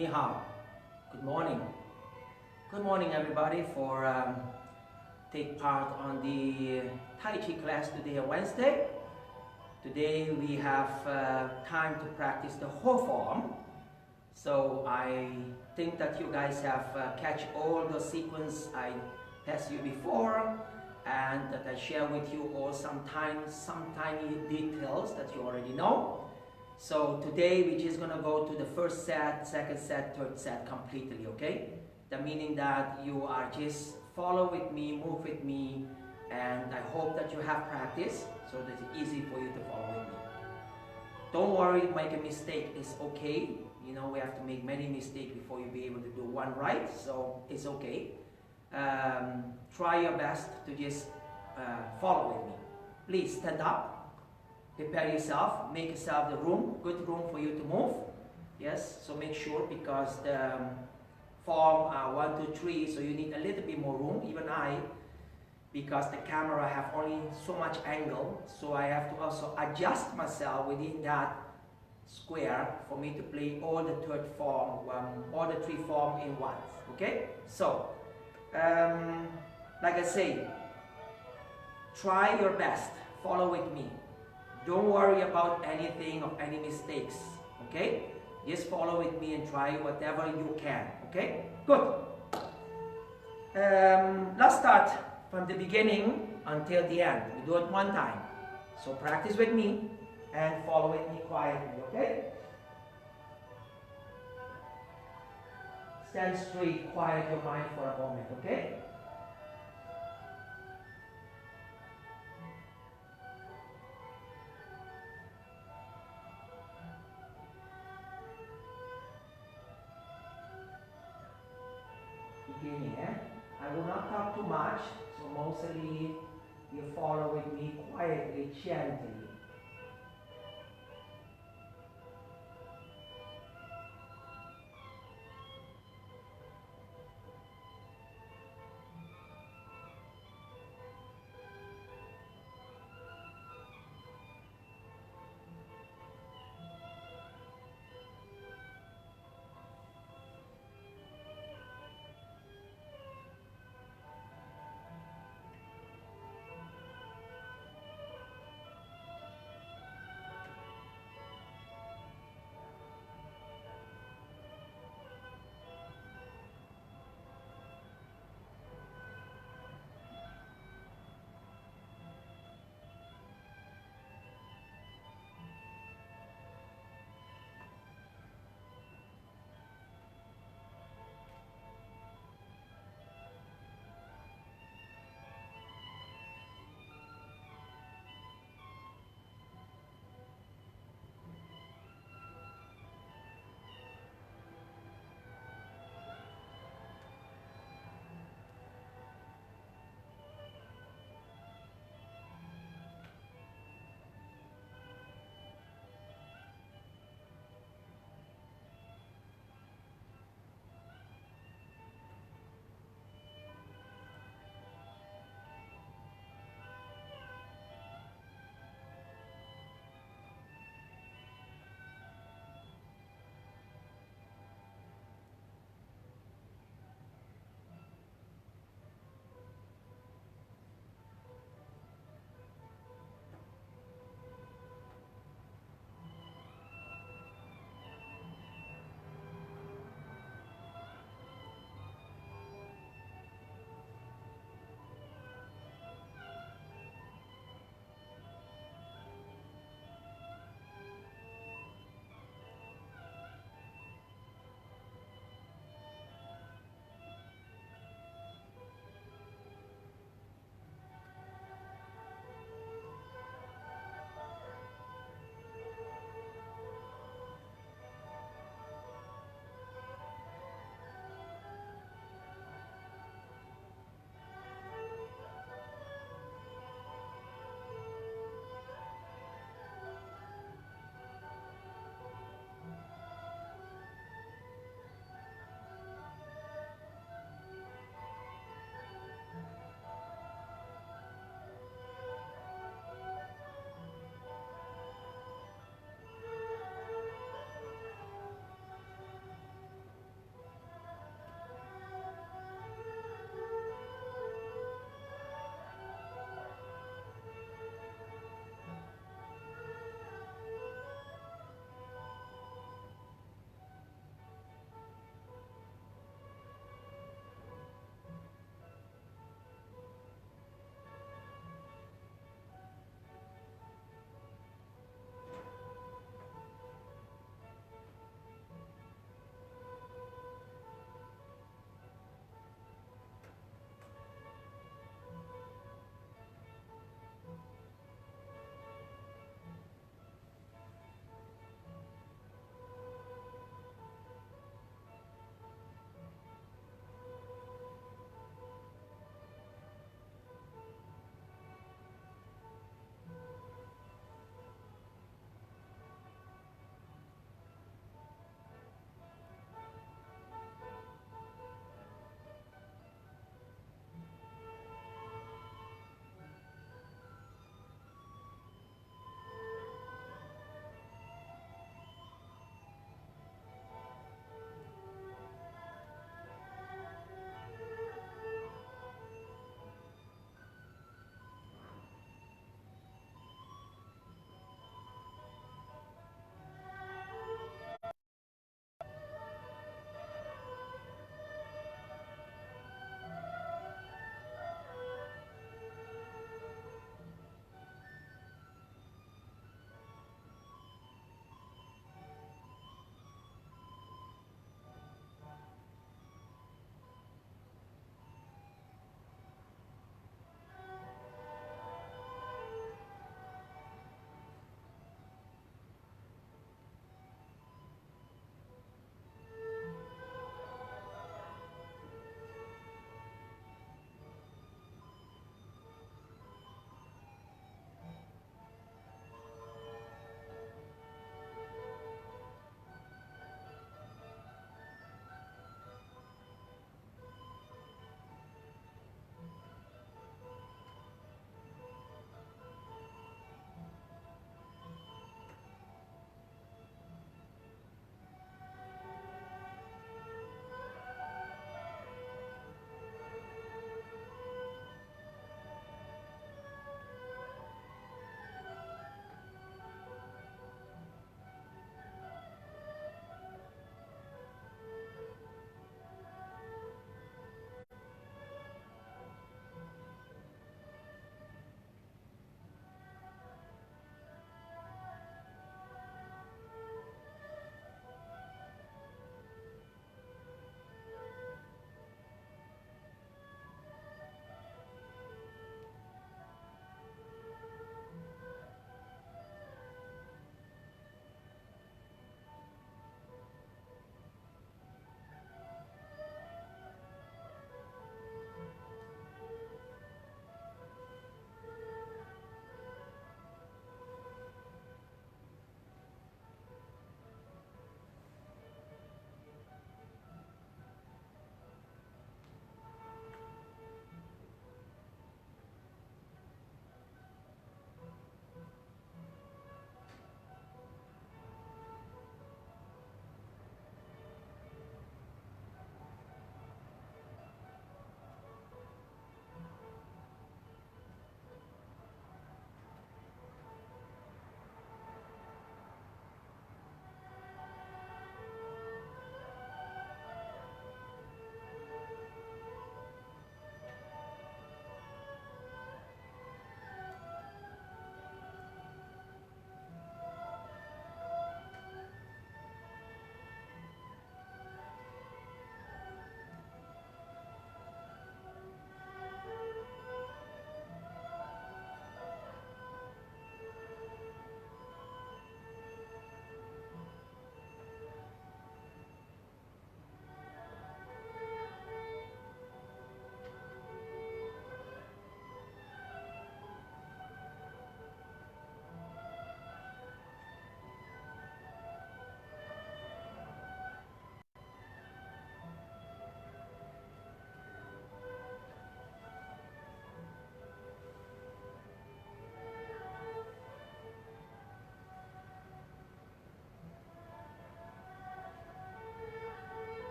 Ni hao. Good morning. Good morning, everybody, for take part on the Tai Chi class today on Wednesday. Today we have time to practice the whole form. So I think that you guys have catch all the sequence I passed you before, and that I share with you all some tiny details that you already know. So today we're just gonna go to the first set, second set, third set completely, okay? That meaning that you are just follow with me, move with me, and I hope that you have practice so that it's easy for you to follow with me. Don't worry, make a mistake is okay. You know, we have to make many mistakes before you be able to do one right, so it's okay. Try your best to just follow with me. Please stand up. Prepare yourself, make yourself the room, good room for you to move. Yes, so make sure because the form 1, 2, 3, so you need a little bit more room, even because the camera have only so much angle, so I have to also adjust myself within that square for me to play all the third form, all the 3 forms in once, okay? So, like I say, try your best, follow with me. Don't worry about anything or any mistakes, okay? Just follow with me and try whatever you can, okay? Good. Let's start from the beginning until the end. We do it one time. So practice with me and follow with me quietly, okay? Stand straight, quiet your mind for a moment, okay? Beginning, I will not talk too much, so mostly you follow with me quietly, gently.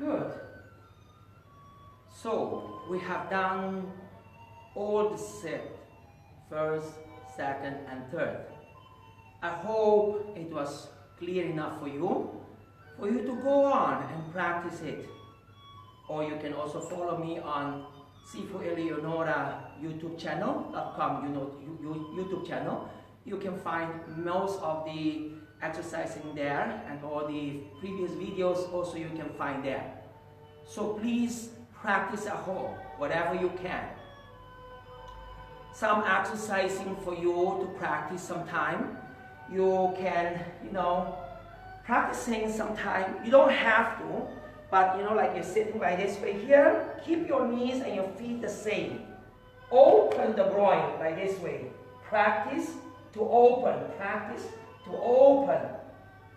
Good. So we have done all the set, first, second, and third. I hope it was clear enough for you to go on and practice it. Or you can also follow me on SIFU ELEONORA YouTube channel.com, YouTube channel. You can find most of the exercising there, and all the previous videos also you can find there. So please practice at home, whatever you can. Some exercising for you to practice sometime. You can, practicing sometime. You don't have to, but like you're sitting like this way here, keep your knees and your feet the same. Open the groin like this way. Practice to open. Practice to open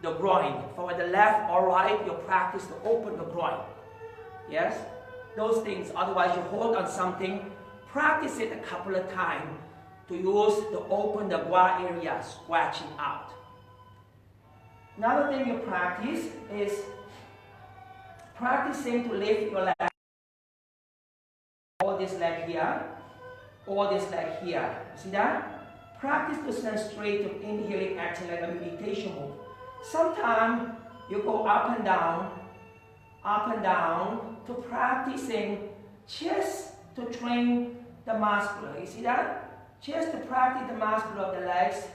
the groin. For the left or right, you practice to open the groin. Yes? Those things. Otherwise, you hold on something. Practice it a couple of times to use to open the gua area, scratching out. Another thing you practice is practicing to lift your leg. Or this leg here, or this leg here. See that? Practice to stand straight, to inhaling, acting like a meditation move. Sometimes you go up and down, to practicing just to train the muscular. You see that? Just to practice the muscular of the legs,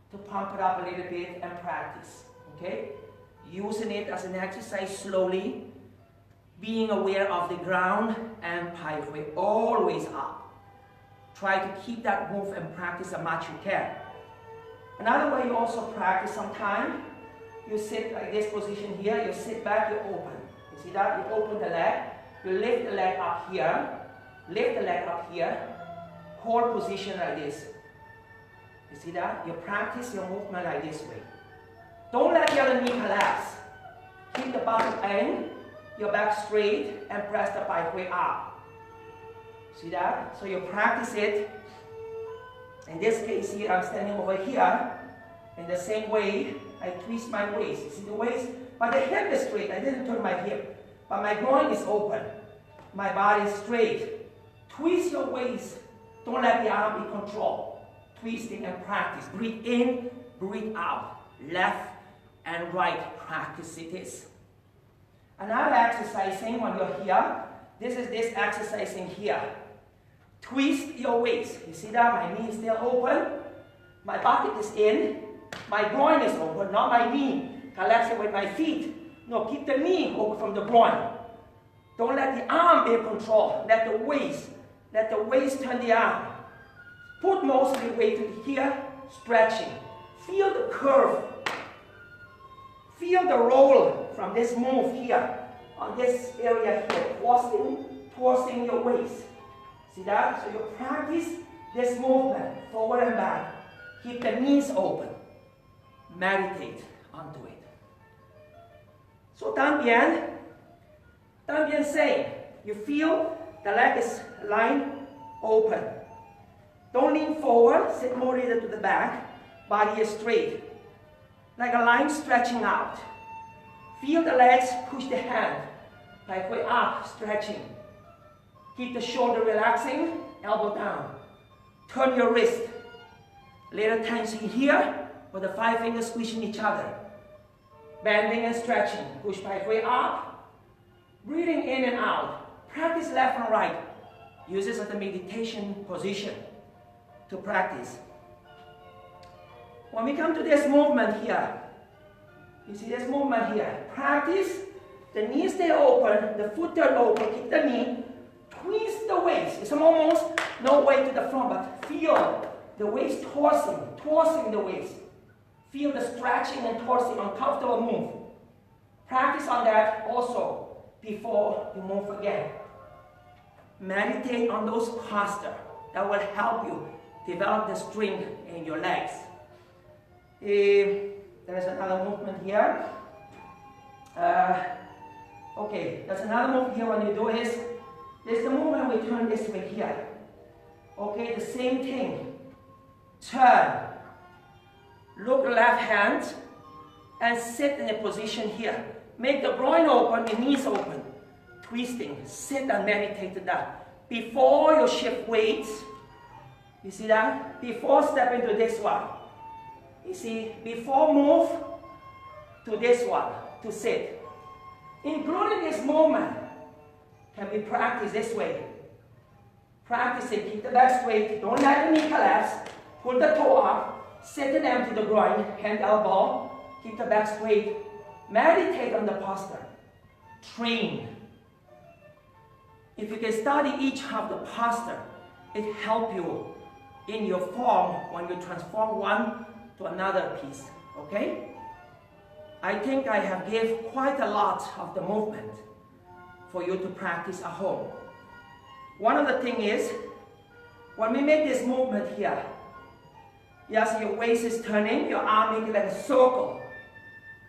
to pump it up a little bit and practice. Okay? Using it as an exercise slowly, being aware of the ground and pathway, always up. Try to keep that move and practice as much you can. Another way you also practice sometime, you sit like this position here, you sit back, you open. You see that? You open the leg, you lift the leg up here, lift the leg up here, hold position like this. You see that? You practice your movement like this way. Don't let the other knee collapse. Keep the bottom end, your back straight, and press the pathway up. See that? So you practice it. In this case here, I'm standing over here. In the same way, I twist my waist. You see the waist? But the hip is straight. I didn't turn my hip. But my groin is open. My body is straight. Twist your waist. Don't let the arm be controlled. Twisting and practice. Breathe in, breathe out. Left and right. Practice it is. Another exercising when you're here. This is this exercising here. Twist your waist. You see that? My knee is still open. My bucket is in. My groin is open, not my knee. Collapsing with my feet. No, keep the knee open from the groin. Don't let the arm be in control. Let the waist turn the arm. Put most of the weight to here, stretching. Feel the curve. Feel the roll from this move here, on this area here, tossing your waist. See that? So you practice this movement, forward and back. Keep the knees open. Meditate onto it. So tan bien say, you feel the leg is lying open. Don't lean forward, sit more to the back, body is straight. Like a line stretching out. Feel the legs push the hand, like way up, stretching. Keep the shoulder relaxing, elbow down. Turn your wrist. Little tension here, with the 5 fingers squishing each other. Bending and stretching. Push pathway up. Breathing in and out. Practice left and right. Use this as a meditation position to practice. When we come to this movement here, you see this movement here. Practice. The knees stay open, the foot turn open, keep the knee. Twist the waist. It's almost no weight to the front, but feel the waist tossing the waist. Feel the stretching and tossing, uncomfortable move. Practice on that also before you move again. Meditate on those postures. That will help you develop the strength in your legs. There's another movement here. Okay, there's another move here when you do is, there's the movement we turn this way here. Okay, the same thing. Turn. Look left hand and sit in a position here. Make the groin open, the knees open. Twisting, sit and meditate to that. Before you shift weights, you see that? Before step into this one. You see, before move to this one, to sit. Including this movement, can be practiced this way. Practice it, keep the back straight, don't let the knee collapse. Pull the toe up, sit and empty the groin, hand elbow, keep the back straight. Meditate on the posture. Train. If you can study each of the posture, it helps you in your form when you transform one to another piece. Okay? I think I have given quite a lot of the movement for you to practice at home. One of the things is, when we make this movement here, yes, your waist is turning, your arm making like a circle.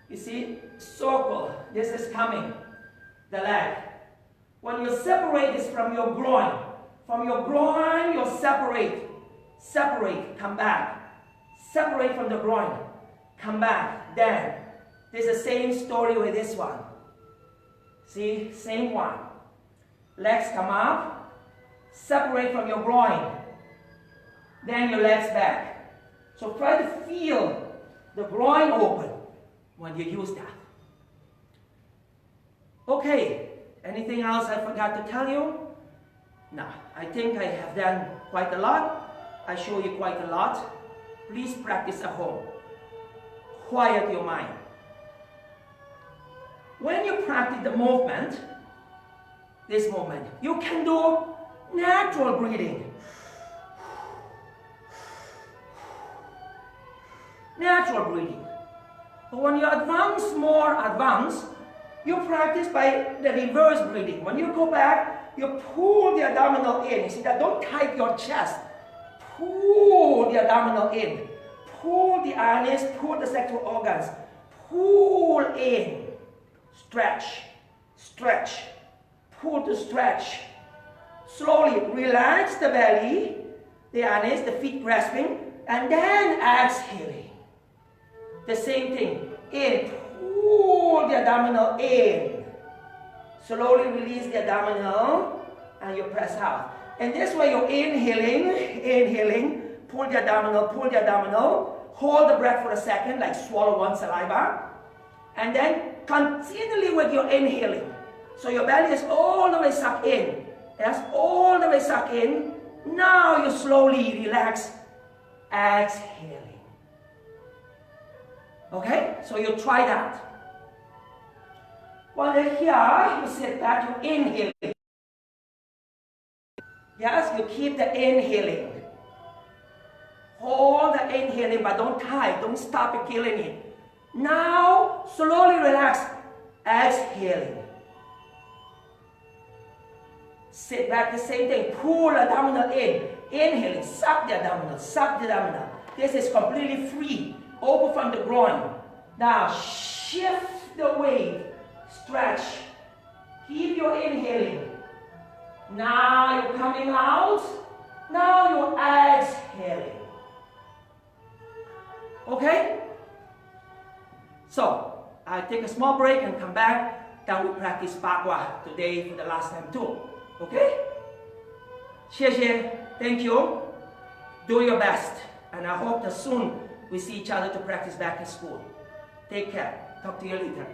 You see, circle, this is coming, the leg. When you separate this from your groin you separate, come back. Separate from the groin, come back, then. There's the same story with this one. See, same one. Legs come up, separate from your groin, then your legs back. So try to feel the groin open when you use that. Okay, anything else I forgot to tell you? No, I think I have done quite a lot. I show you quite a lot. Please practice at home. Quiet your mind. When you practice the movement, this movement, you can do natural breathing. Natural breathing. But when you advance, more advanced, you practice by the reverse breathing. When you go back, you pull the abdominal in. You see that? Don't tight your chest. Pull the abdominal in. Pull the anus, pull the sexual organs. Pull in. Stretch, stretch, pull to stretch. Slowly relax the belly, the anus, the feet grasping, and then exhaling. The same thing. In, pull the abdominal in. Slowly release the abdominal, and you press out. And this way you're inhaling, pull the abdominal, hold the breath for a second, like swallow one saliva, and then continually with your inhaling. So your belly is all the way sucked in. Yes, all the way sucked in. Now you slowly relax, exhaling. Okay, so you try that. While you're here, you sit back, you inhale. Yes, you keep the inhaling. Hold the inhaling, but don't tie, don't stop it, killing it. Now, slowly relax, exhaling. Sit back, the same thing, pull the abdominal in, inhaling, suck the abdominal, suck the abdominal. This is completely free, open from the groin. Now, shift the weight, stretch, keep your inhaling. Now you're coming out, now you're exhaling. Okay? So, I'll take a small break and come back. Then we practice Bagua today for the last time too. Okay? 谢谢, thank you. Do your best. And I hope that soon we see each other to practice back in school. Take care. Talk to you later.